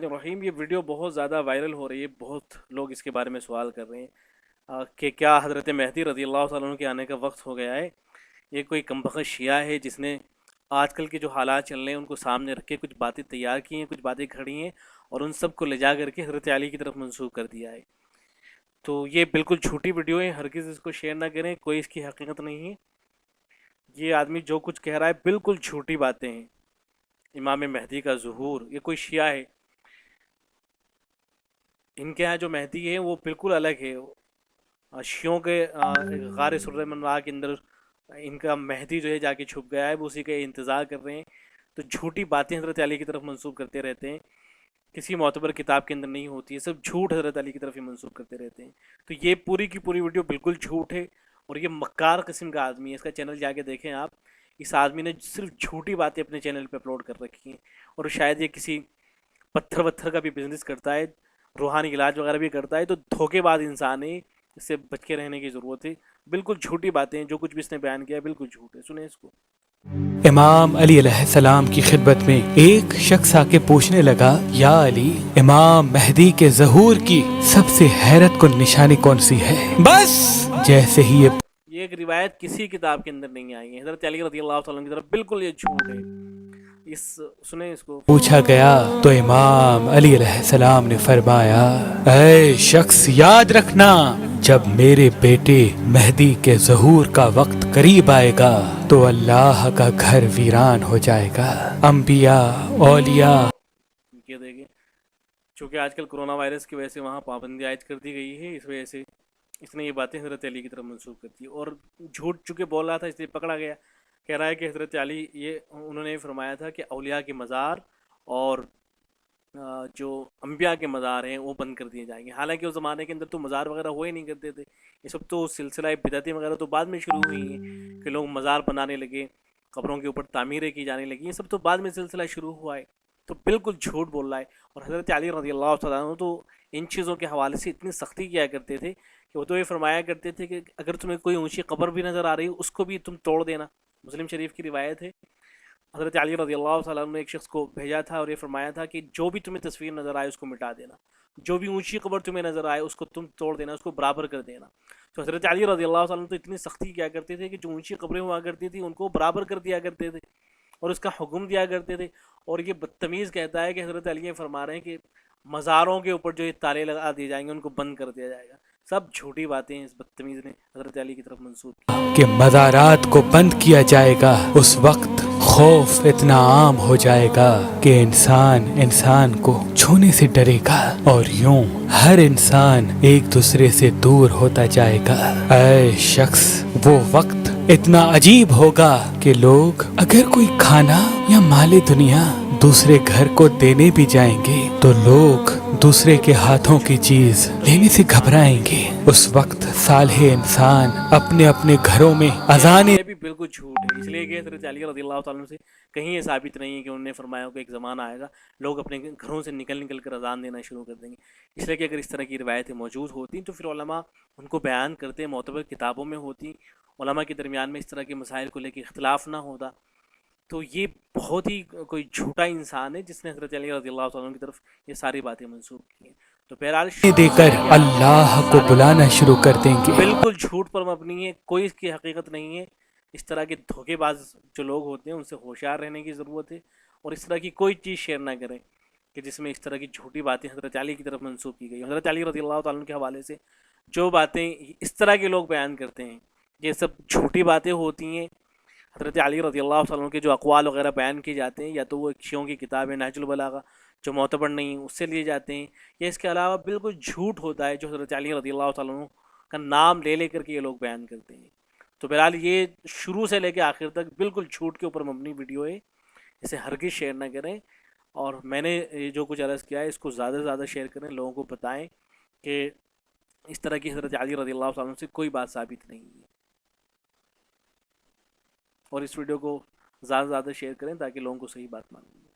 رحیم، یہ ویڈیو بہت زیادہ وائرل ہو رہی ہے، بہت لوگ اس کے بارے میں سوال کر رہے ہیں کہ کیا حضرت مہدی رضی اللہ تعالیٰ عنہ کے آنے کا وقت ہو گیا ہے؟ یہ کوئی کمبخت شیعہ ہے جس نے آج کل کے جو حالات چل رہے ہیں ان کو سامنے رکھ کے کچھ باتیں تیار کی ہیں، کچھ باتیں کھڑی ہیں اور ان سب کو لے جا کر کے حضرت علی کی طرف منسوخ کر دیا ہے۔ تو یہ بالکل جھوٹی ویڈیو ہے، ہرگز اس کو شیئر نہ کریں، کوئی اس کی حقیقت نہیں ہے۔ یہ آدمی جو کچھ کہہ رہا ہے بالکل جھوٹی باتیں ہیں۔ امام مہدی کا ظہور، یہ کوئی شیعہ ہے، ان کے ہاں جو مہدی ہے وہ بالکل الگ ہے۔ شیعوں کے غار سر منوا کے اندر ان کا مہدی جو ہے جا کے چھپ گیا ہے، وہ اسی کا انتظار کر رہے ہیں۔ تو جھوٹی باتیں حضرت علی کی طرف منسوخ کرتے رہتے ہیں، کسی معتبر کتاب کے اندر نہیں ہوتی ہے، سب جھوٹ حضرت علی کی طرف ہی منسوخ کرتے رہتے ہیں۔ تو یہ پوری کی پوری ویڈیو بالکل جھوٹ ہے، اور یہ مکار قسم کا آدمی ہے۔ اس کا چینل جا کے دیکھیں آپ، اس آدمی نے صرف جھوٹی باتیں اپنے چینل پہ اپلوڈ کر رکھی ہیں، اور شاید یہ کسی پتھر وتھر کا بھی بزنس کرتا ہے، روحانی علاج وغیرہ بھی کرتا ہے۔ تو دھوکے باز انسان ہے، اس سے بچ کے رہنے کی ضرورت ہے۔ بالکل جھوٹی باتیں ہیں، جو کچھ بھی اس نے بیان کیا ہے بالکل جھوٹ ہے، سنیں اس کو۔ امام علی علیہ السلام کی خدمت میں ایک شخص آ کے پوچھنے لگا، یا علی، امام مہدی کے ظہور کی سب سے حیرت کن نشانی کون سی ہے؟ بس جیسے ہی یہ ایک روایت کسی کتاب کے اندر نہیں آئی ہے، حضرت علی رضی اللہ تعالیٰ کی طرف بالکل یہ جھوٹ ہے۔ سنیں اس کو۔ پوچھا گیا تو امام علی علیہ السلام نے فرمایا، اے شخص، یاد رکھنا، جب میرے بیٹے مہدی کے ظہور کا وقت قریب آئے گا تو اللہ کا گھر ویران ہو جائے گا، انبیاء، اولیاء۔ یہ دیکھیں، چونکہ آج کل کرونا وائرس کی وجہ سے وہاں پابندی عائد کر دی گئی ہے، اس وجہ سے اس نے یہ باتیں حضرت علی کی طرف منسوخ کر دی، اور جھوٹ چونکہ بول رہا تھا اس لیے پکڑا گیا۔ کہہ رہا ہے کہ حضرت علی، یہ انہوں نے فرمایا تھا کہ اولیاء کے مزار اور جو انبیاء کے مزار ہیں وہ بند کر دیے جائیں گے۔ حالانکہ اس زمانے کے اندر تو مزار وغیرہ ہوئے نہیں کرتے تھے، یہ سب تو سلسلہ بدعتیں وغیرہ تو بعد میں شروع ہوئی ہیں کہ لوگ مزار بنانے لگے، قبروں کے اوپر تعمیریں کی جانے لگی، یہ سب تو بعد میں سلسلہ شروع ہوا ہے۔ تو بالکل جھوٹ بول رہا ہے۔ اور حضرت علی رضی اللہ تعالیٰ عنہ تو ان چیزوں کے حوالے سے اتنی سختی کیا کرتے تھے کہ وہ تو یہ فرمایا کرتے تھے کہ اگر تمہیں کوئی اونچی قبر بھی نظر آ رہی ہے اس کو بھی تم توڑ دینا۔ مسلم شریف کی روایت ہے، حضرت علی رضی اللہ تعالیٰ عنہ نے ایک شخص کو بھیجا تھا اور یہ فرمایا تھا کہ جو بھی تمہیں تصویر نظر آئے اس کو مٹا دینا، جو بھی اونچی قبر تمہیں نظر آئے اس کو تم توڑ دینا، اس کو برابر کر دینا۔ تو حضرت علی رضی اللہ تعالیٰ عنہ تو اتنی سختی کیا کرتے تھے کہ جو اونچی قبریں ہوا کرتی تھیں ان کو برابر کر دیا کرتے تھے اور اس کا حکم دیا کرتے تھے۔ اور یہ بدتمیز کہتا ہے کہ حضرت علی یہ فرما رہے ہیں کہ مزاروں کے اوپر جو یہ تالے لگا دیے جائیں گے ان کو بند کر دیا جائے گا۔ سب جھوٹی باتیں ہیں اس بدتمیز نے حضرت علی کی طرف منسوخ کی کہ مزارات کو بند کیا جائے گا، اس وقت خوف اتنا عام ہو جائے گا کہ انسان کو چھونے سے ڈرے گا، اور یوں ہر انسان ایک دوسرے سے دور ہوتا جائے گا۔ اے شخص، وہ وقت اتنا عجیب ہوگا کہ لوگ اگر کوئی کھانا یا مال دنیا دوسرے گھر کو دینے بھی جائیں گے تو لوگ دوسرے کے ہاتھوں کی چیز لینے سے گھبرائیں گے۔ اس وقت صالح انسان اپنے اپنے گھروں میں اذانیں۔ یہ بھی بالکل جھوٹ ہے، اس لیے کہ حضرت علی رضی اللہ تعالیٰ عنہ سے کہیں یہ ثابت نہیں ہے کہ انہوں نے فرمایا کہ ایک زمانہ آئے گا لوگ اپنے گھروں سے نکل نکل کر اذان دینا شروع کر دیں گے۔ اس لیے کہ اگر اس طرح کی روایتیں موجود ہوتی تو پھر علماء ان کو بیان کرتے، معتبر کتابوں میں ہوتی، علماء کے درمیان میں اس طرح کے مسائل کو لے کے اختلاف نہ ہوتا۔ تو یہ بہت ہی کوئی جھوٹا انسان ہے جس نے حضرت علی رضی اللہ تعالیٰ عنہ کی طرف یہ ساری باتیں منسوخ کی ہیں۔ تو بہرحال دے کر اللہ کو بلانا شروع کر دیں گے۔ بالکل جھوٹ پر مبنی ہے، کوئی اس کی حقیقت نہیں ہے۔ اس طرح کے دھوکے باز جو لوگ ہوتے ہیں ان سے ہوشیار رہنے کی ضرورت ہے، اور اس طرح کی کوئی چیز شیئر نہ کریں کہ جس میں اس طرح کی جھوٹی باتیں حضرت علی کی طرف منسوخ کی گئی۔ حضرت علی رضی اللہ تعالیٰ عنہ کے حوالے سے جو باتیں اس طرح کے لوگ بیان کرتے ہیں یہ سب جھوٹی باتیں ہوتی ہیں۔ حضرت علی رضی اللہ تعالیٰ عنہ کے جو اقوال وغیرہ بیان کیے جاتے ہیں یا تو وہ شیعوں کی کتاب ہے نہج البلاغہ جو معتبر نہیں ہے اس سے لیے جاتے ہیں، یا اس کے علاوہ بالکل جھوٹ ہوتا ہے جو حضرت علی رضی اللہ تعالیٰ عنہ کا نام لے لے کر کے یہ لوگ بیان کرتے ہیں۔ تو بہرحال یہ شروع سے لے کے آخر تک بالکل جھوٹ کے اوپر مبنی ویڈیو ہے، اسے ہرگز شیئر نہ کریں، اور میں نے یہ جو کچھ عرض کیا ہے اس کو زیادہ سے زیادہ شیئر کریں، لوگوں کو بتائیں کہ اس طرح کی حضرت علی رضی اللہ تعالیٰ عنہ سے کوئی بات ثابت نہیں ہے، اور اس ویڈیو کو زیادہ سے زیادہ شیئر کریں تاکہ لوگوں کو صحیح بات معلوم ہو۔